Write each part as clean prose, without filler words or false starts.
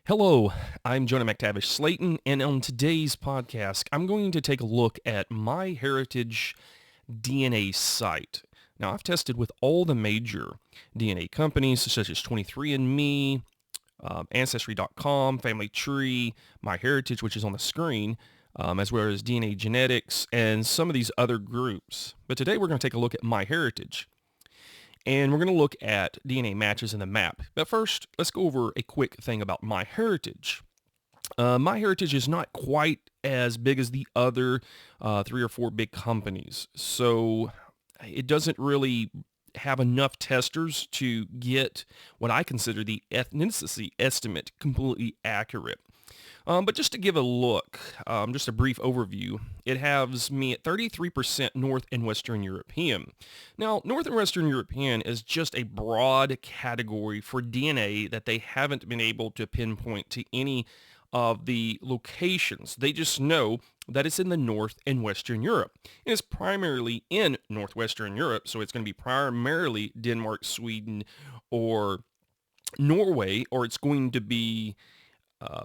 Hello, I'm Jonah MacTavish-Slaton, and on today's podcast, I'm going to take a look at MyHeritage DNA site. Now, I've tested with all the major DNA companies, such as 23andMe, Ancestry.com, Family Tree, MyHeritage, which is on the screen, as well as DNA Genetics, and some of these other groups. But today we're going to take a look at MyHeritage. And we're going to look at DNA matches in the map. But first, let's go over a quick thing about MyHeritage. MyHeritage is not quite as big as the other 3 or 4 big companies. So it doesn't really have enough testers to get what I consider the ethnicity estimate completely accurate. But just to give a look, just a brief overview, it has me at 33% North and Western European. Now, North and Western European is just a broad category for DNA that they haven't been able to pinpoint to any of the locations. They just know that it's in the North and Western Europe. And it's primarily in Northwestern Europe, so it's going to be primarily Denmark, Sweden, or Norway, or it's going to be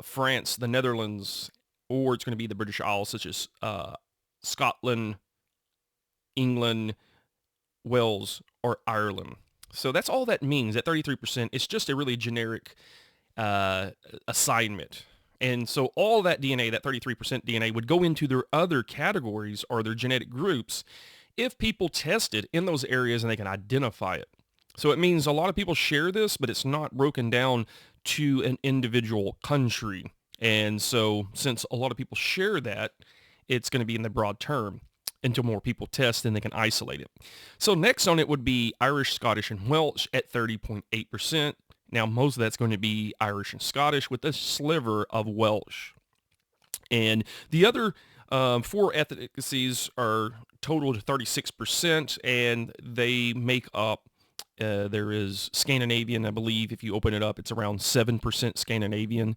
France, the Netherlands, or it's going to be the British Isles, such as Scotland, England, Wales, or Ireland. So that's all that means. At 33%, it's just a really generic assignment. And so all that DNA, that 33% DNA, would go into their other categories or their genetic groups if people tested in those areas and they can identify it. So it means a lot of people share this, but it's not broken down to an individual country. And so since a lot of people share that, it's going to be in the broad term until more people test and they can isolate it. So next on it would be Irish, Scottish, and Welsh at 30.8%. Now, most of that's going to be Irish and Scottish with a sliver of Welsh. And the other 4 ethnicities are total to 36%, and they make up there is Scandinavian, I believe. If you open it up, it's around 7% Scandinavian.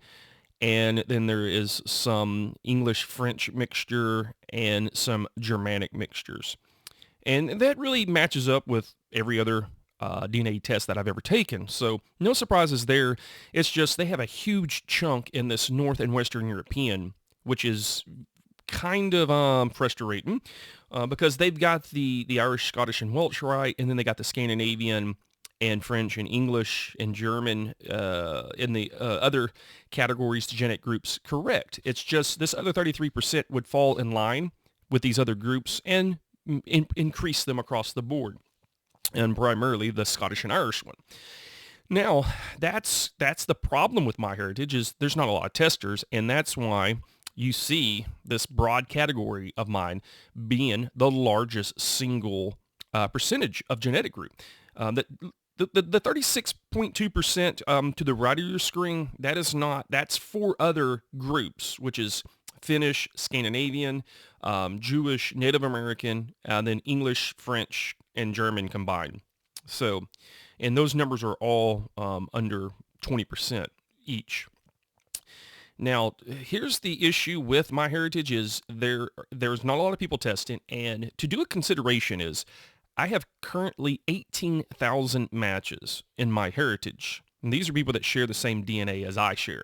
And then there is some English-French mixture and some Germanic mixtures. And that really matches up with every other DNA test that I've ever taken. So no surprises there. It's just they have a huge chunk in this North and Western European, which is kind of frustrating because they've got the Irish, Scottish, and Welsh right, and then they got the Scandinavian and French and English and German in the other categories, genetic groups correct. It's just this other 33% would fall in line with these other groups and increase them across the board, and primarily the Scottish and Irish one. Now, that's the problem with MyHeritage is there's not a lot of testers, and that's why you see this broad category of mine being the largest single percentage of genetic group. The 36.2% to the right of your screen, that's 4 other groups, which is Finnish, Scandinavian, Jewish, Native American, and then English, French, and German combined. So, and those numbers are all under 20% each. Now, here's the issue with MyHeritage is there's not a lot of people testing, and to do a consideration is I have currently 18,000 matches in MyHeritage, and these are people that share the same DNA as I share.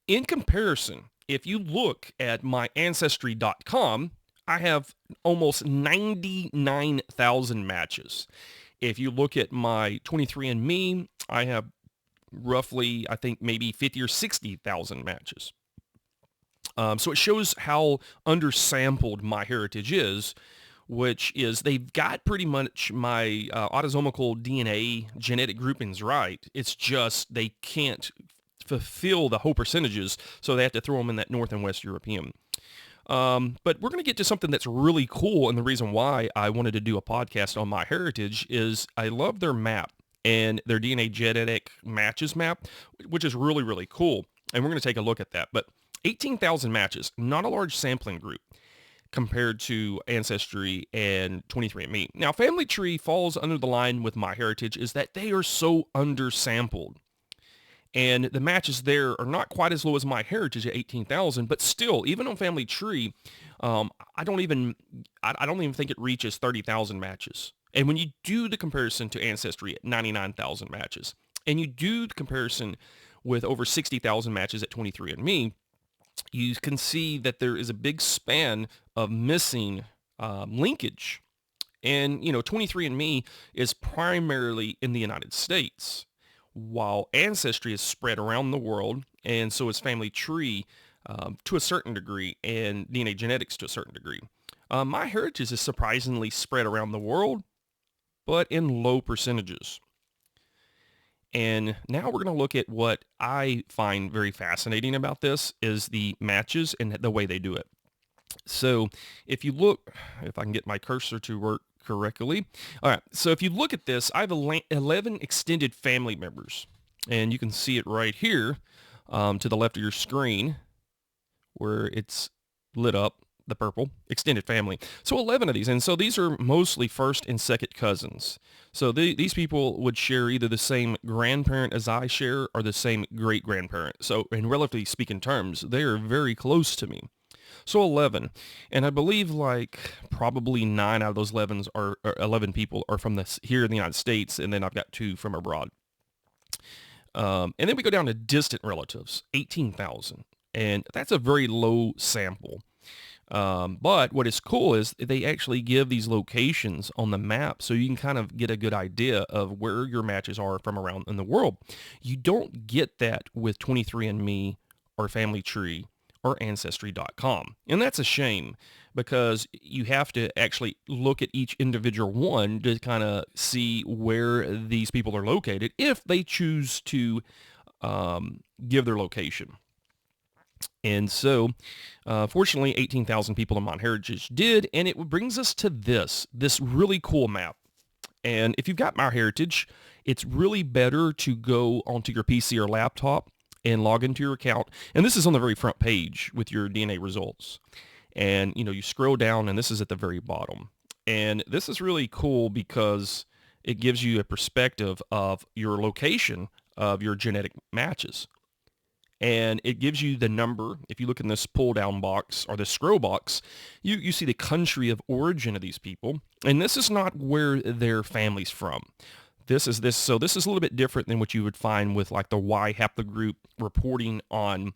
In comparison, if you look at my Ancestry.com, I have almost 99,000 matches. If you look at my 23andMe, I have roughly, I think, maybe 50 or 60,000 matches. So it shows how undersampled MyHeritage is, which is they've got pretty much my autosomal DNA genetic groupings right. It's just they can't fulfill the whole percentages, so they have to throw them in that North and West European. But we're going to get to something that's really cool, and the reason why I wanted to do a podcast on MyHeritage is I love their map and their DNA genetic matches map, which is really, really cool. And we're going to take a look at that. But 18,000 matches, not a large sampling group compared to Ancestry and 23andMe. Now, Family Tree falls under the line with MyHeritage is that they are so undersampled. And the matches there are not quite as low as MyHeritage at 18,000, but still, even on Family Tree, I don't even think it reaches 30,000 matches. And when you do the comparison to Ancestry at 99,000 matches, and you do the comparison with over 60,000 matches at 23andMe, you can see that there is a big span of missing linkage. And, 23andMe is primarily in the United States, while Ancestry is spread around the world, and so is Family Tree to a certain degree, and DNA Genetics to a certain degree. MyHeritage is surprisingly spread around the world, but in low percentages. And now we're going to look at what I find very fascinating about this is the matches and the way they do it. So if you look, if I can get my cursor to work correctly. All right, so if you look at this, I have 11 extended family members. And you can see it right here to the left of your screen where it's lit up, the purple, extended family. So 11 of these. And so these are mostly first and second cousins. So these people would share either the same grandparent as I share or the same great-grandparent. So in relatively speaking terms, they are very close to me. So 11. And I believe like probably 9 out of those 11 people are from here in the United States, and then I've got 2 from abroad. And then we go down to distant relatives, 18,000. And that's a very low sample. But what is cool is they actually give these locations on the map so you can kind of get a good idea of where your matches are from around in the world. You don't get that with 23andMe or Family Tree or Ancestry.com. And that's a shame because you have to actually look at each individual one to kind of see where these people are located if they choose to give their location. And so, fortunately, 18,000 people in MyHeritage did, and it brings us to this really cool map. And if you've got MyHeritage, it's really better to go onto your PC or laptop and log into your account. And this is on the very front page with your DNA results. And, you scroll down, and this is at the very bottom. And this is really cool because it gives you a perspective of your location of your genetic matches. And it gives you the number. If you look in this pull down box or the scroll box, you see the country of origin of these people. And this is not where their family's from. So this is a little bit different than what you would find with like the Y haplogroup reporting on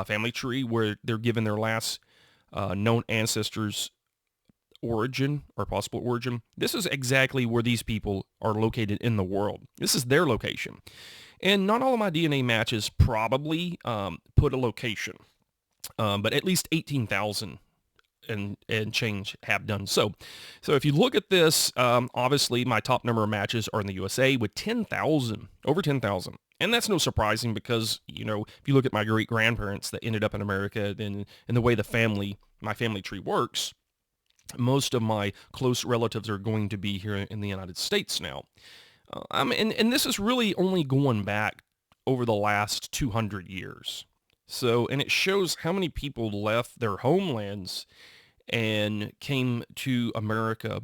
Family Tree, where they're given their last known ancestors' origin or possible origin. This is exactly where these people are located in the world. This is their location. And not all of my DNA matches probably put a location, but at least 18,000 and change have done so. So if you look at this, obviously my top number of matches are in the USA with 10,000, over 10,000. And that's no surprising because, if you look at my great-grandparents that ended up in America, then in the way my family tree works, most of my close relatives are going to be here in the United States now. And this is really only going back over the last 200 years. So, and it shows how many people left their homelands and came to America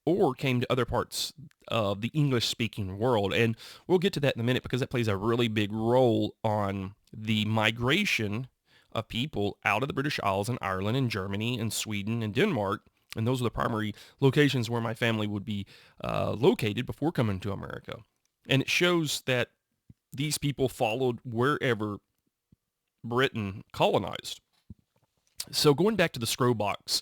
or came to other parts of the English-speaking world. And we'll get to that in a minute because that plays a really big role on the migration of people out of the British Isles and Ireland and Germany and Sweden and Denmark. And those are the primary locations where my family would be located before coming to America. And it shows that these people followed wherever Britain colonized. So going back to the scroll box,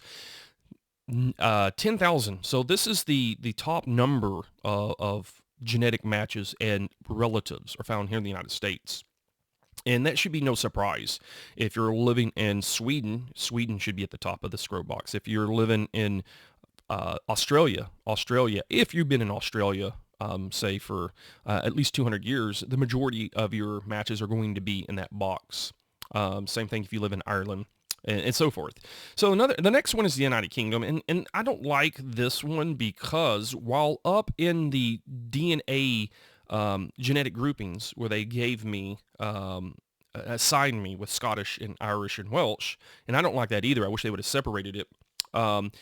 10,000. So this is the top number of genetic matches and relatives are found here in the United States. And that should be no surprise. If you're living in Sweden, Sweden should be at the top of the scroll box. If you're living in Australia, if you've been in Australia, say for at least 200 years, the majority of your matches are going to be in that box. Same thing if you live in Ireland and so forth. So the next one is the United Kingdom. And I don't like this one because while up in the DNA genetic groupings where they gave me, assigned me with Scottish and Irish and Welsh, and I don't like that either. I wish they would have separated it.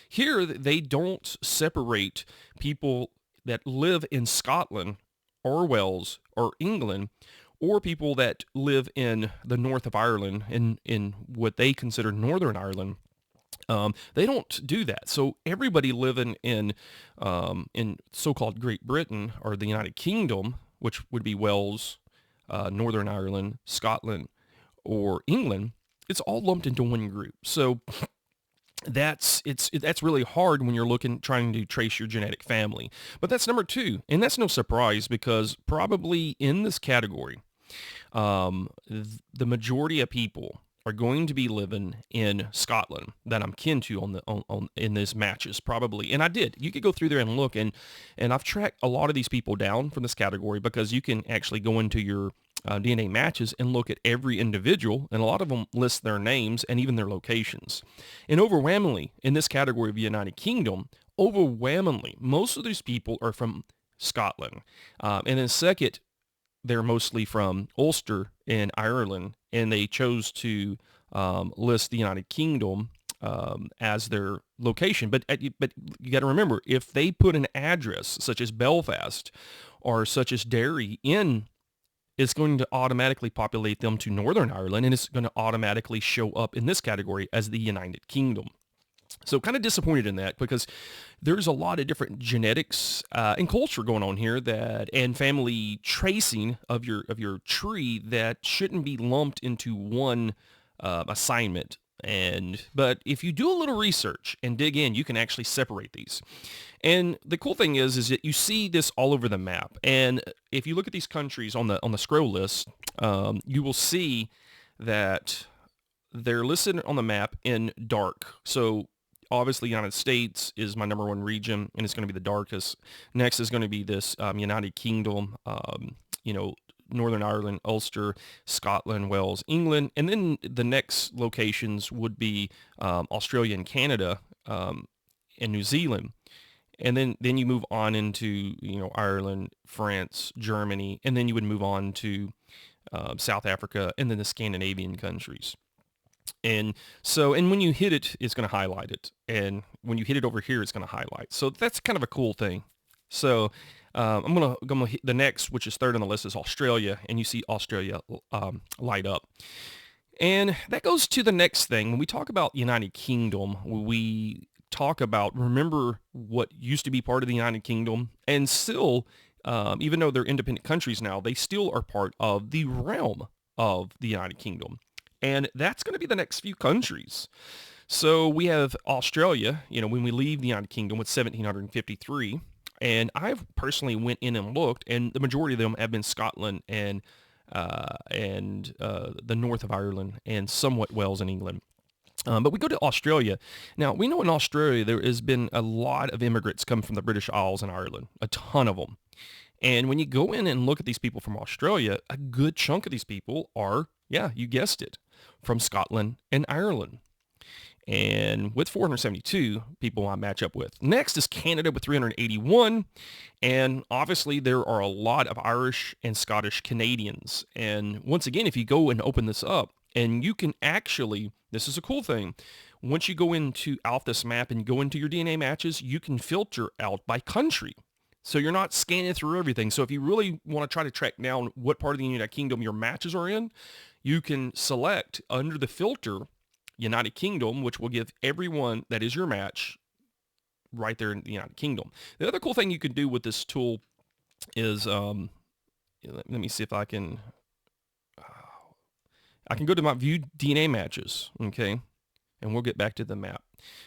Here, they don't separate people that live in Scotland or Wales or England or people that live in the north of Ireland in what they consider Northern Ireland. They don't do that. So everybody living in so-called Great Britain or the United Kingdom, which would be Wales, Northern Ireland, Scotland, or England, it's all lumped into one group. So that's really hard when you're trying to trace your genetic family. But that's number two, and that's no surprise because probably in this category, the majority of people are going to be living in Scotland that I'm kin to in these matches probably. And I did. You could go through there and look, and I've tracked a lot of these people down from this category because you can actually go into your DNA matches and look at every individual, and a lot of them list their names and even their locations. And overwhelmingly, in this category of the United Kingdom, overwhelmingly, most of these people are from Scotland. And then second, they're mostly from Ulster in Ireland, and they chose to list the United Kingdom as their location. But you got to remember, if they put an address such as Belfast or such as Derry in, it's going to automatically populate them to Northern Ireland, and it's going to automatically show up in this category as the United Kingdom. So kind of disappointed in that because there's a lot of different genetics and culture going on here and family tracing of your tree that shouldn't be lumped into one assignment. But if you do a little research and dig in, you can actually separate these. And the cool thing is that you see this all over the map. And if you look at these countries on the scroll list, you will see that they're listed on the map in dark. So obviously, United States is my number one region, and it's going to be the darkest. Next is going to be this United Kingdom, Northern Ireland, Ulster, Scotland, Wales, England, and then the next locations would be Australia and Canada and New Zealand. And then you move on into, Ireland, France, Germany, and then you would move on to South Africa and then the Scandinavian countries. And when you hit it, it's going to highlight it. And when you hit it over here, it's going to highlight. So that's kind of a cool thing. So I'm gonna hit the next, which is third on the list, is Australia, and you see Australia light up. And that goes to the next thing. When we talk about United Kingdom, we talk about, remember what used to be part of the United Kingdom, and still, even though they're independent countries now, they still are part of the realm of the United Kingdom. And that's going to be the next few countries. So we have Australia, when we leave the United Kingdom with 1,753. And I've personally went in and looked, and the majority of them have been Scotland and the north of Ireland and somewhat Wales and England. But we go to Australia. Now, we know in Australia there has been a lot of immigrants come from the British Isles and Ireland, a ton of them. And when you go in and look at these people from Australia, a good chunk of these people are, yeah, you guessed it, from Scotland and Ireland. And with 472 people I match up with. Next is Canada with 381. And obviously there are a lot of Irish and Scottish Canadians. And once again, if you go and open this up, and you can actually, this is a cool thing, once you go off this map and go into your DNA matches, you can filter out by country. So you're not scanning through everything. So if you really want to try to track down what part of the United Kingdom your matches are in, you can select under the filter United Kingdom, which will give everyone that is your match right there in the United Kingdom. The other cool thing you can do with this tool is, let me see if I can go to my view DNA matches, okay? And we'll get back to the map.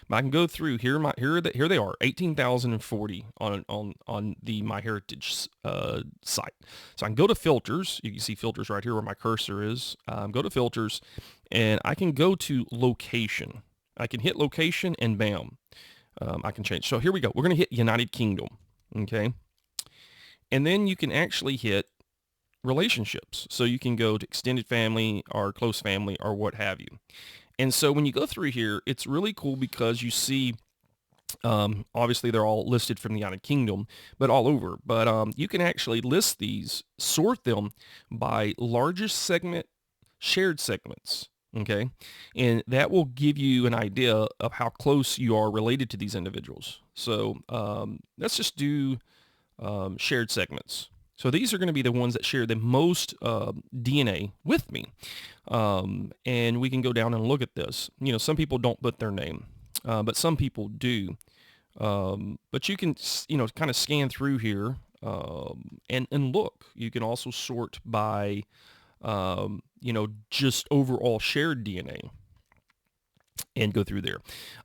But I can go through here. Here they are, 18,040 on the MyHeritage site. So I can go to filters. You can see filters right here where my cursor is. Go to filters, and I can go to location. I can hit location, and bam, I can change. So here we go. We're going to hit United Kingdom, okay? And then you can actually hit relationships. So you can go to extended family or close family or what have you. And so when you go through here, it's really cool because you see, obviously they're all listed from the United Kingdom, but all over. But you can actually list these, sort them by largest segment, shared segments, okay? And that will give you an idea of how close you are related to these individuals. So let's just do shared segments. So these are going to be the ones that share the most DNA with me. And we can go down and look at this. Some people don't put their name, but some people do. But you can, kind of scan through here and look. You can also sort by, just overall shared DNA and go through there.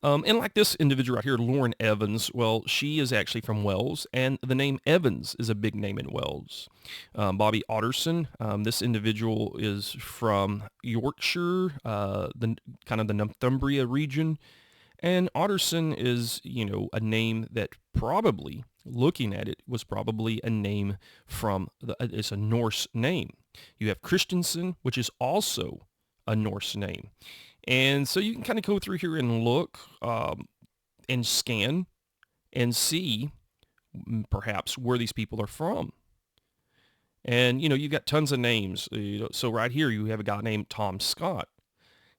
And like this individual right here, Lauren Evans, well, she is actually from Wales, and the name Evans is a big name in Wales. Bobby Otterson, this individual is from Yorkshire, the kind of the Northumbria region. And Otterson is, a name that probably, looking at it, was probably a name from, it's a Norse name. You have Christensen, which is also a Norse name. And so you can kind of go through here and look and scan and see perhaps where these people are from. And, you've got tons of names. So right here you have a guy named Tom Scott.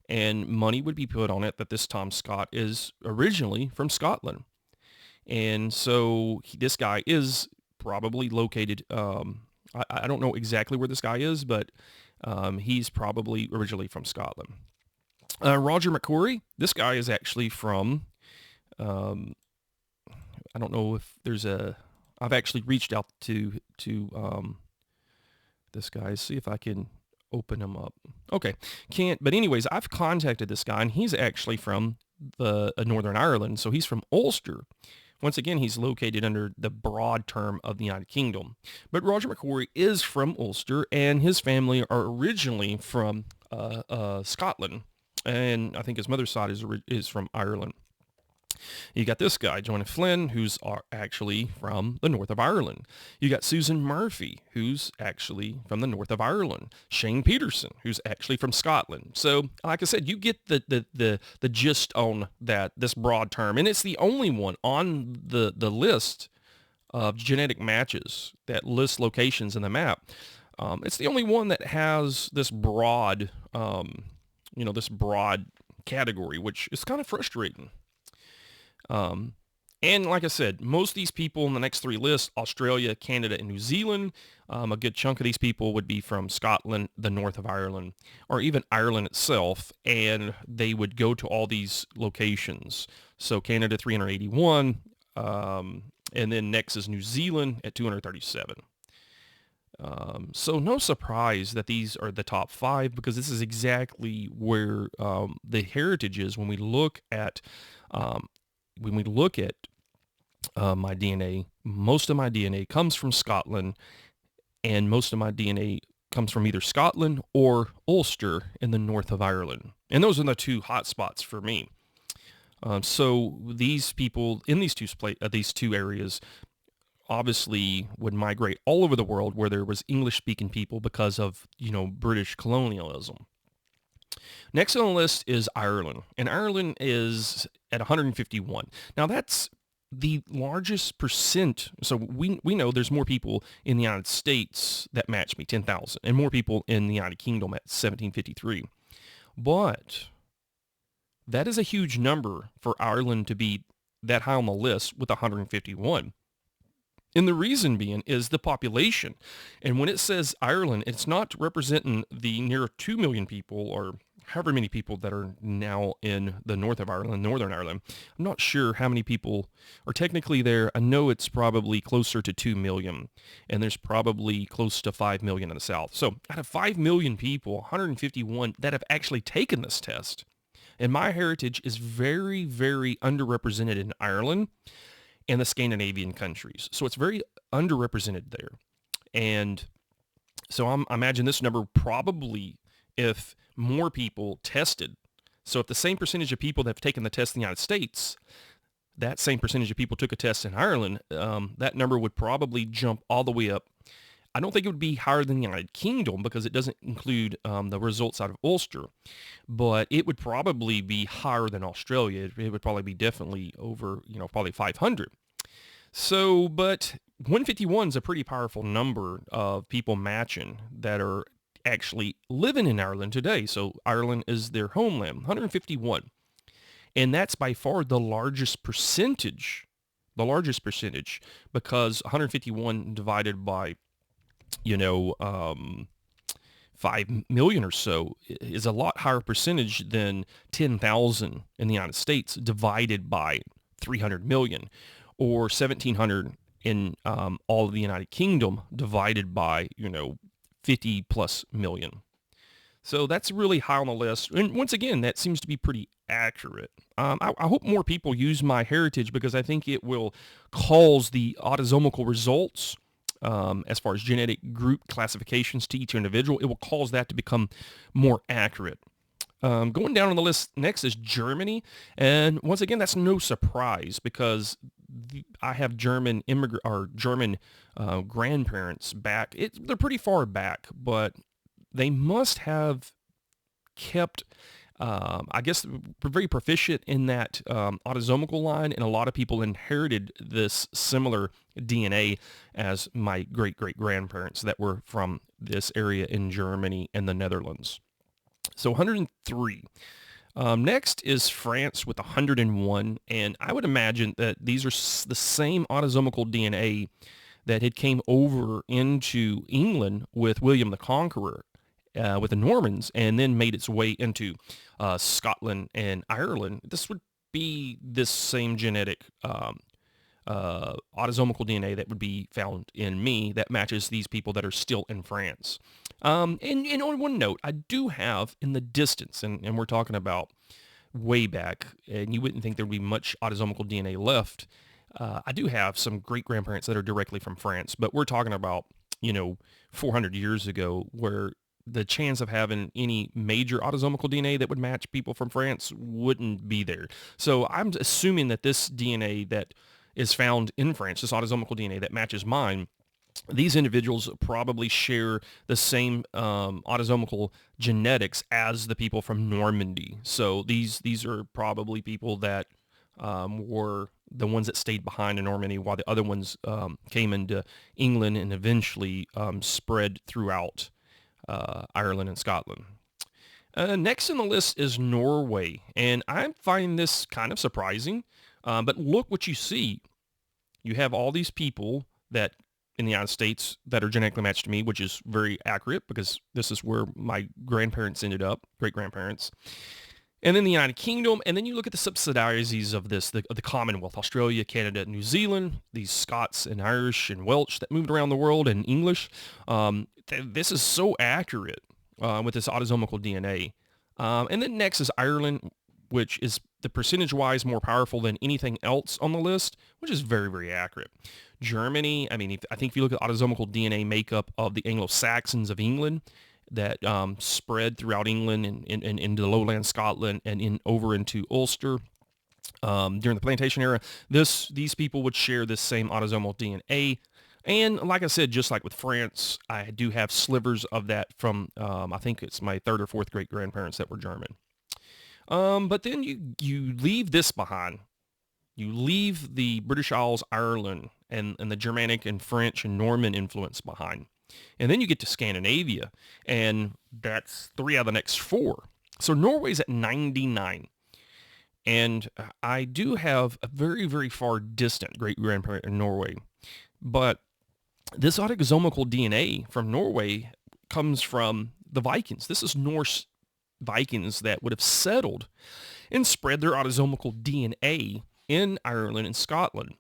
And money would be put on it that this Tom Scott is originally from Scotland. And so this guy is probably located, I don't know exactly where this guy is, but he's probably originally from Scotland. Roger McCrory, this guy is actually from, I don't know if there's I've actually reached out to this guy, see if I can open him up. Okay, can't, but anyways, I've contacted this guy, and he's actually from the Northern Ireland, so he's from Ulster. Once again, he's located under the broad term of the United Kingdom. But Roger McCrory is from Ulster, and his family are originally from Scotland, and I think his mother's side is from Ireland. You got this guy, Joanna Flynn, who's actually from the north of Ireland. You got Susan Murphy, who's actually from the north of Ireland. Shane Peterson, who's actually from Scotland. So, like I said, you get the gist on this broad term, and it's the only one on the list of genetic matches that lists locations in the map. It's the only one that has this broad, this broad category, which is kind of frustrating. And like I said, most of these people in the next three lists, Australia, Canada, and New Zealand, a good chunk of these people would be from Scotland, the north of Ireland, or even Ireland itself, and they would go to all these locations. So Canada, 381, and then next is New Zealand at 237. So no surprise that these are the top five, because this is exactly where the heritage is when we look at my DNA. Most of my DNA comes from Scotland, and most of my DNA comes from either Scotland or Ulster in the north of Ireland. And those are the two hot spots for me. So these people in these two areas obviously would migrate all over the world where there was English-speaking people because of, British colonialism. Next on the list is Ireland, and Ireland is at 151. Now that's the largest percent. So we know there's more people in the United States that match me, 10,000, and more people in the United Kingdom at 1,753. But that is a huge number for Ireland to be that high on the list with 151. And the reason being is the population. And when it says Ireland, it's not representing the near 2 million people or however many people that are now in the north of Ireland, Northern Ireland. I'm not sure how many people are technically there. I know it's probably closer to 2 million, and there's probably close to 5 million in the south. So out of 5 million people, 151 that have actually taken this test. And MyHeritage is very, very underrepresented in Ireland and the Scandinavian countries. So it's very underrepresented there. And so I imagine this number probably, if more people tested, so if the same percentage of people that have taken the test in the United States, that same percentage of people took a test in Ireland, that number would probably jump all the way up. I don't think it would be higher than the United Kingdom because it doesn't include the results out of Ulster, but it would probably be higher than Australia. It would probably be definitely over, probably 500. So, but 151 is a pretty powerful number of people matching that are actually living in Ireland today. So Ireland is their homeland, 151. And that's by far the largest percentage, because 151 divided by 5 million or so is a lot higher percentage than 10,000 in the United States divided by 300 million, or 1,700 in all of the United Kingdom divided by, 50 plus million. So that's really high on the list. And once again, that seems to be pretty accurate. I hope more people use MyHeritage because I think it will cause the autosomal results, as far as genetic group classifications to each individual, it will cause that to become more accurate. Going down on the list next is Germany. And once again, that's no surprise because I have German grandparents back. They're pretty far back, but they must have kept, I guess, very proficient in that autosomal line, and a lot of people inherited this similar DNA as my great-great-grandparents that were from this area in Germany and the Netherlands. So 103. Next is France with 101, and I would imagine that these are the same autosomal DNA that had came over into England with William the Conqueror, with the Normans, and then made its way into Scotland and Ireland. This would be this same genetic autosomal DNA that would be found in me that matches these people that are still in France. And on one note, I do have in the distance, and we're talking about way back, and you wouldn't think there would be much autosomal DNA left. I do have some great-grandparents that are directly from France, but we're talking about, 400 years ago, where the chance of having any major autosomal DNA that would match people from France wouldn't be there. So I'm assuming that this DNA that is found in France, this autosomal DNA that matches mine, these individuals probably share the same autosomal genetics as the people from Normandy. So these are probably people that were the ones that stayed behind in Normandy, while the other ones came into England and eventually spread throughout Ireland and Scotland. Next on the list is Norway, and I find this kind of surprising, but look what you see. You have all these people that in the United States that are genetically matched to me, which is very accurate because this is where my grandparents ended up, great-grandparents. And then the United Kingdom, and then you look at the subsidiaries of this, the Commonwealth, Australia, Canada, New Zealand, these Scots and Irish and Welsh that moved around the world, and English. This is so accurate with this autosomal DNA. And then next is Ireland, which is the percentage-wise more powerful than anything else on the list, which is very, very accurate. Germany, I mean, I think if you look at autosomal DNA makeup of the Anglo-Saxons of England that spread throughout England and into the lowland Scotland and over into Ulster during the plantation era, these people would share this same autosomal DNA. And like I said, just like with France, I do have slivers of that from, I think it's my third or fourth great-grandparents that were German. But then you leave this behind. You leave the British Isles, Ireland, and the Germanic and French and Norman influence behind. And then you get to Scandinavia, and that's 3 out of the next 4. So Norway's at 99. And I do have a very, very far distant great-grandparent in Norway. But this autosomal DNA from Norway comes from the Vikings. This is Norse Vikings that would have settled and spread their autosomal DNA in Ireland and Scotland.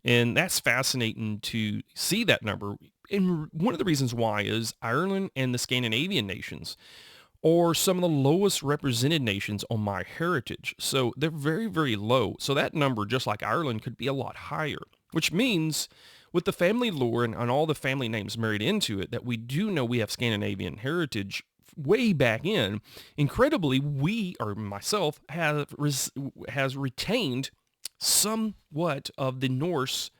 And that's fascinating to see that number. And one of the reasons why is Ireland and the Scandinavian nations are some of the lowest represented nations on MyHeritage. So they're very, very low. So that number, just like Ireland, could be a lot higher, which means with the family lore and all the family names married into it, that we do know we have Scandinavian heritage way back in. Incredibly, we, or myself, has retained somewhat of the Norse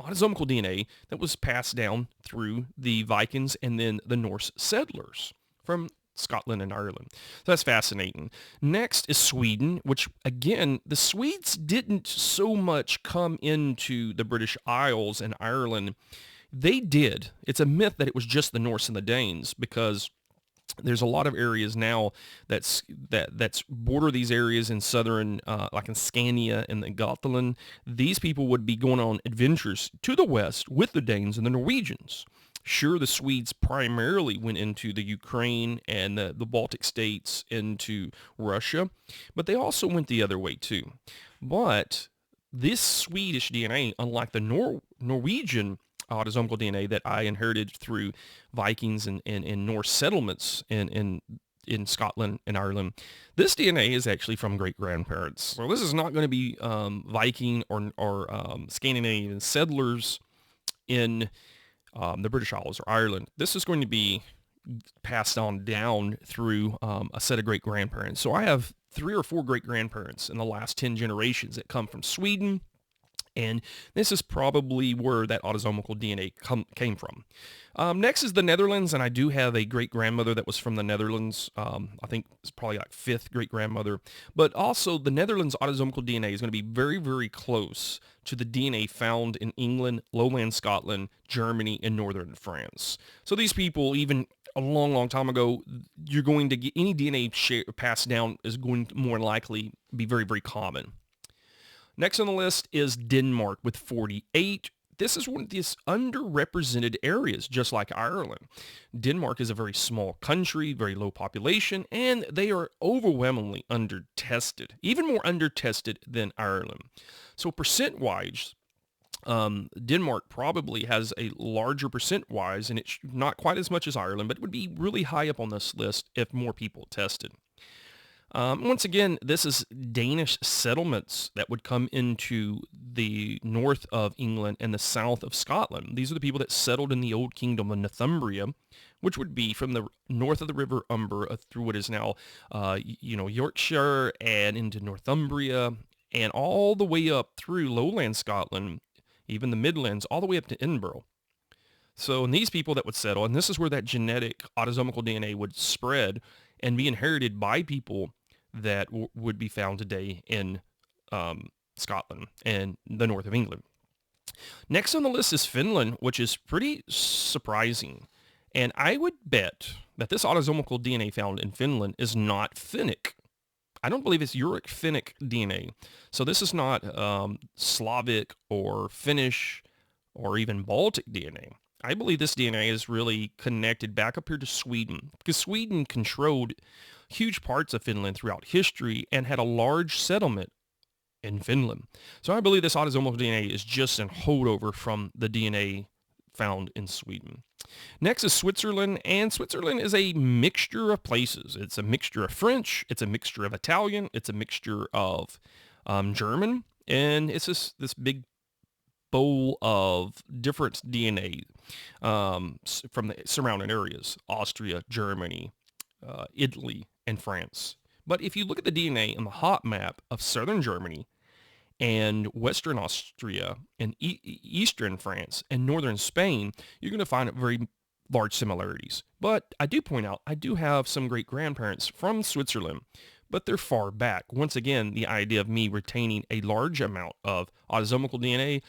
autosomal DNA that was passed down through the Vikings and then the Norse settlers from Scotland and Ireland. So that's fascinating. Next is Sweden, which again, the Swedes didn't so much come into the British Isles and Ireland. They did. It's a myth that it was just the Norse and the Danes, because there's a lot of areas now that's border these areas in southern, like in Scania and the Gotland. These people would be going on adventures to the west with the Danes and the Norwegians. Sure, the Swedes primarily went into the Ukraine and the Baltic states, into Russia, but they also went the other way too. But This Swedish DNA, unlike the Norwegian autosomal DNA that I inherited through Vikings and Norse settlements in Scotland and Ireland, this DNA is actually from great grandparents. Well, this is not going to be Viking or Scandinavian settlers in the British Isles or Ireland. This is going to be passed on down through a set of great grandparents. So I have 3 or 4 great grandparents in the last 10 generations that come from Sweden. And this is probably where that autosomal DNA came from. Next is the Netherlands, and I do have a great-grandmother that was from the Netherlands. I think it's probably like 5th great-grandmother. But also, the Netherlands autosomal DNA is going to be very, very close to the DNA found in England, lowland Scotland, Germany, and northern France. So these people, even a long, long time ago, you're going to get any DNA passed down is going to more likely be very, very common. Next on the list is Denmark with 48. This is one of these underrepresented areas, just like Ireland. Denmark is a very small country, very low population, and they are overwhelmingly undertested, even more undertested than Ireland. So percent-wise, Denmark probably has a larger percent-wise, and it's not quite as much as Ireland, but it would be really high up on this list if more people tested. Once again, this is Danish settlements that would come into the north of England and the south of Scotland. These are the people that settled in the old kingdom of Northumbria, which would be from the north of the River Humber through what is now, Yorkshire and into Northumbria and all the way up through lowland Scotland, even the Midlands, all the way up to Edinburgh. So, and these people that would settle, and this is where that genetic autosomal DNA would spread and be inherited by people that would be found today in Scotland and the north of England. Next on the list is Finland, which is pretty surprising. And I would bet that this autosomal DNA found in Finland is not Finnic. I don't believe it's Uric Finnic DNA. So this is not Slavic or Finnish or even Baltic DNA. I believe this DNA is really connected back up here to Sweden, because Sweden controlled huge parts of Finland throughout history and had a large settlement in Finland. So I believe this autosomal DNA is just a holdover from the DNA found in Sweden. Next is Switzerland, and Switzerland is a mixture of places. It's a mixture of French, it's a mixture of Italian, it's a mixture of German, and it's just this big bowl of different DNA from the surrounding areas, Austria, Germany, Italy, and France. But if you look at the DNA in the hot map of southern Germany and western Austria and eastern France and northern Spain, you're going to find very large similarities. But I do point out, I do have some great-grandparents from Switzerland, but they're far back. Once again, the idea of me retaining a large amount of autosomal DNA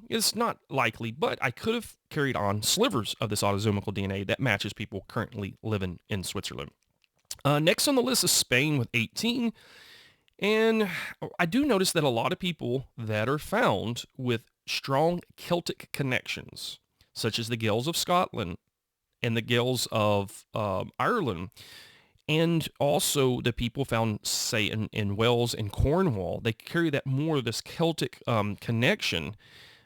is not likely, but I could have carried on slivers of this autosomal DNA that matches people currently living in Switzerland. Next on the list is Spain with 18. And I do notice that a lot of people that are found with strong Celtic connections, such as the Gaels of Scotland and the Gaels of Ireland, and also the people found, say, in Wales and Cornwall, they carry that more of this Celtic connection,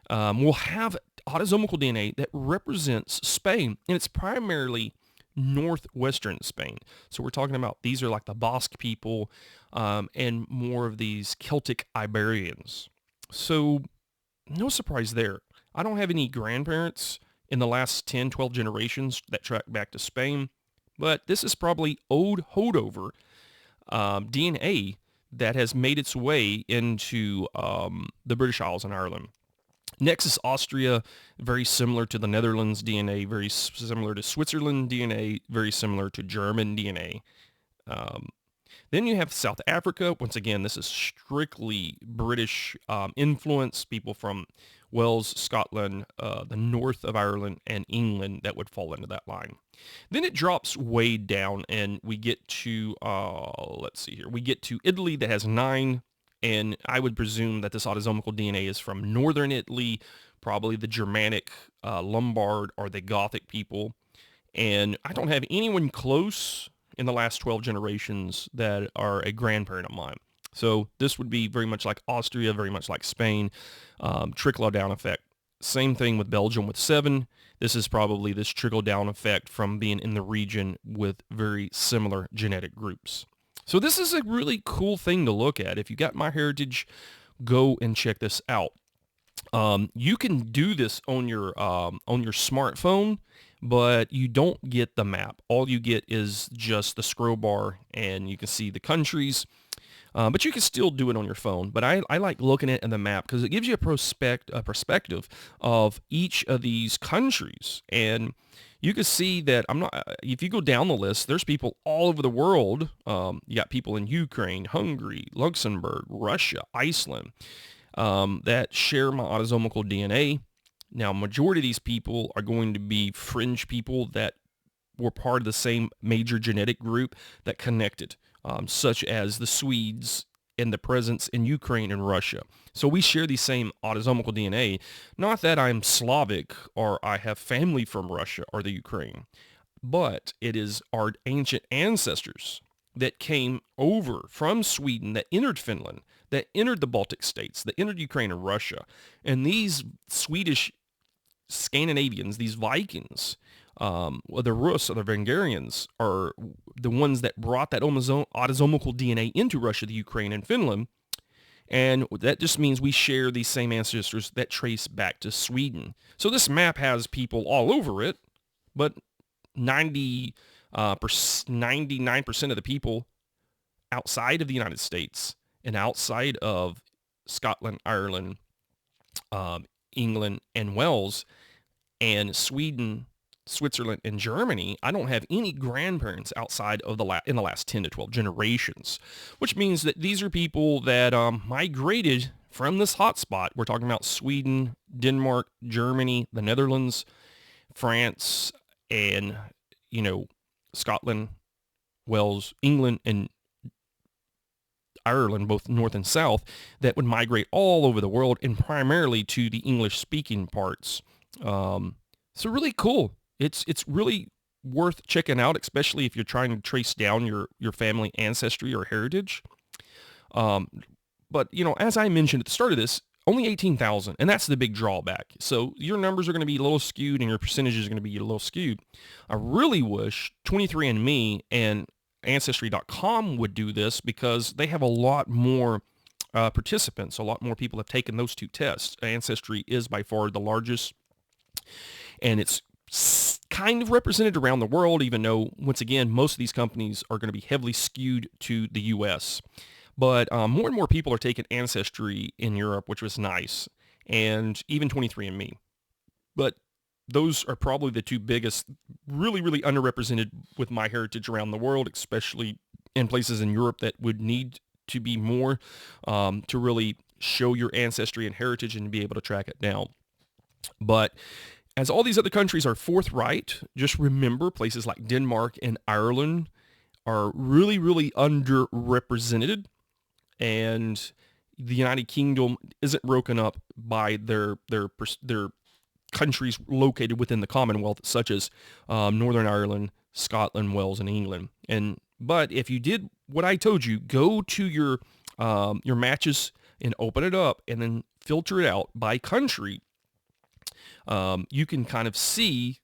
will have autosomal DNA that represents Spain, and it's primarily northwestern Spain. So we're talking about these are like the Basque people and more of these Celtic Iberians. So no surprise there. I don't have any grandparents in the last 10, 12 generations that track back to Spain, but this is probably old holdover DNA that has made its way into the British Isles and Ireland. Next is Austria, very similar to the Netherlands DNA, very similar to Switzerland DNA, very similar to German DNA. Then you have South Africa. Once again, this is strictly British influence, people from Wales, Scotland, the north of Ireland, and England that would fall into that line. Then it drops way down, and we get to, let's see here, we get to Italy that has 9. And I would presume that this autosomal DNA is from northern Italy, probably the Germanic, Lombard, or the Gothic people. And I don't have anyone close in the last 12 generations that are a grandparent of mine. So this would be very much like Austria, very much like Spain, trickle-down effect. Same thing with Belgium with 7. This is probably this trickle-down effect from being in the region with very similar genetic groups. So this is a really cool thing to look at. If you got MyHeritage, go and check this out. You can do this on your smartphone, but you don't get the map. All you get is just the scroll bar, and you can see the countries. But you can still do it on your phone. But I like looking at it in the map because it gives you a perspective of each of these countries. And you can see that if you go down the list, there's people all over the world. You got people in Ukraine, Hungary, Luxembourg, Russia, Iceland, that share my autosomal DNA. Now, majority of these people are going to be fringe people that were part of the same major genetic group that connected, such as the Swedes and the presence in Ukraine and Russia. So we share the same autosomal DNA. Not that I'm Slavic or I have family from Russia or the Ukraine, but it is our ancient ancestors that came over from Sweden, that entered Finland, that entered the Baltic states, that entered Ukraine and Russia. And these Swedish Scandinavians, these Vikings, the Rus or the Hungarians are the ones that brought that autosomal DNA into Russia, the Ukraine, and Finland. And that just means we share these same ancestors that trace back to Sweden. So this map has people all over it, but 99% of the people outside of the United States and outside of Scotland, Ireland, England, and Wales, and Sweden, Switzerland, and Germany, I don't have any grandparents outside of in the last 10 to 12 generations, which means that these are people that migrated from this hotspot. We're talking about Sweden, Denmark, Germany, the Netherlands, France, and, Scotland, Wales, England, and Ireland, both north and south, that would migrate all over the world and primarily to the English-speaking parts. So really cool. It's really worth checking out, especially if you're trying to trace down your family ancestry or heritage. But, as I mentioned at the start of this, only 18,000, and that's the big drawback. So your numbers are going to be a little skewed and your percentages are going to be a little skewed. I really wish 23andMe and Ancestry.com would do this because they have a lot more participants. A lot more people have taken those two tests. Ancestry is by far the largest, and it's kind of represented around the world, even though, once again, most of these companies are going to be heavily skewed to the U.S. But more and more people are taking Ancestry in Europe, which was nice, and even 23andMe. But those are probably the two biggest, really, really underrepresented with MyHeritage around the world, especially in places in Europe that would need to be more to really show your ancestry and heritage and be able to track it down. But as all these other countries are forthright, just remember places like Denmark and Ireland are really, really underrepresented, and the United Kingdom isn't broken up by their countries located within the Commonwealth, such as Northern Ireland, Scotland, Wales, and England. But if you did what I told you, go to your matches and open it up and then filter it out by country. You can kind of see,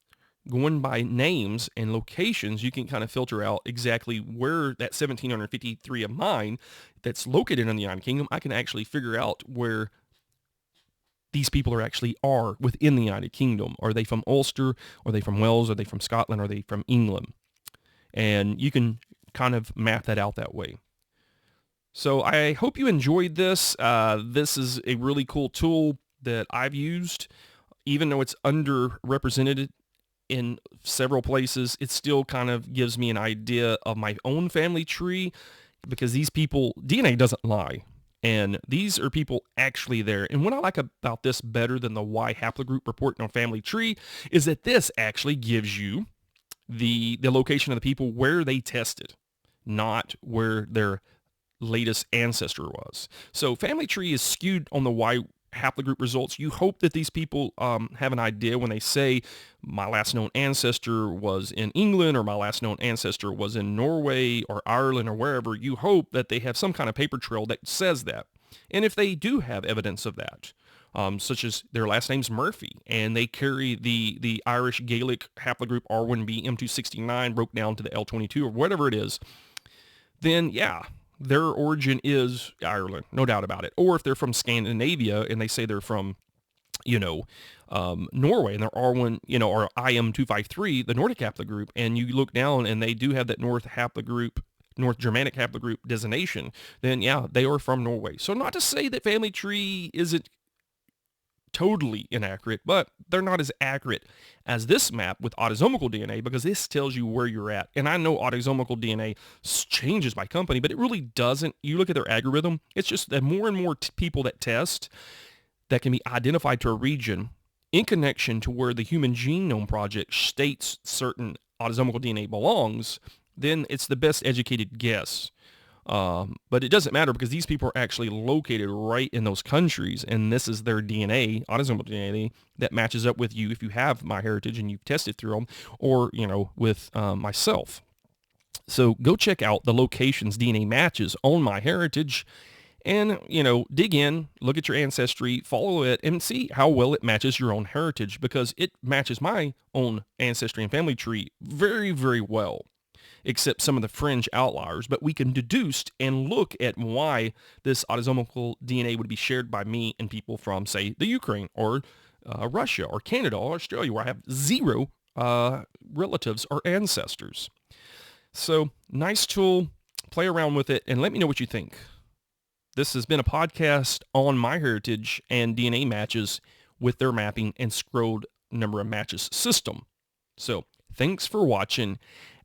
going by names and locations, you can kind of filter out exactly where that 1,753 of mine that's located in the United Kingdom. I can actually figure out where these people are within the United Kingdom. Are they from Ulster? Are they from Wales? Are they from Scotland? Are they from England? And you can kind of map that out that way. So I hope you enjoyed this. This is a really cool tool that I've used. Even though it's underrepresented in several places, it still kind of gives me an idea of my own family tree, because these people, DNA doesn't lie. And these are people actually there. And what I like about this better than the Y haplogroup report on family tree is that this actually gives you the location of the people where they tested, not where their latest ancestor was. So family tree is skewed on the Y haplogroup results, you hope that these people have an idea when they say my last known ancestor was in England or my last known ancestor was in Norway or Ireland or wherever. You hope that they have some kind of paper trail that says that. And if they do have evidence of that, such as their last name's Murphy, and they carry the Irish Gaelic haplogroup R1b M269 broke down to the L22 or whatever it is, then yeah, their origin is Ireland, no doubt about it. Or if they're from Scandinavia and they say they're from, Norway and they're R1, or IM253, the Nordic haplogroup, and you look down and they do have that North Germanic haplogroup designation, then yeah, they are from Norway. So not to say that family tree isn't totally inaccurate, but they're not as accurate as this map with autosomal DNA because this tells you where you're at. And I know autosomal DNA changes by company, but it really doesn't. You look at their algorithm, it's just that more and more people that test that can be identified to a region in connection to where the Human Genome Project states certain autosomal DNA belongs, then it's the best educated guess. But it doesn't matter because these people are actually located right in those countries, and this is their DNA, autosomal DNA, that matches up with you if you have MyHeritage and you've tested through them, or, with myself. So go check out the locations DNA matches on MyHeritage and, dig in, look at your ancestry, follow it, and see how well it matches your own heritage because it matches my own ancestry and family tree very, very well, except some of the fringe outliers, but we can deduce and look at why this autosomal DNA would be shared by me and people from, say, the Ukraine or Russia or Canada or Australia, where I have zero relatives or ancestors. So nice tool, play around with it, and let me know what you think. This has been a podcast on MyHeritage and DNA matches with their mapping and scrolled number of matches system. So thanks for watching.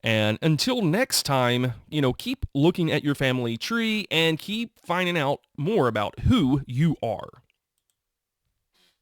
And until next time, keep looking at your family tree and keep finding out more about who you are.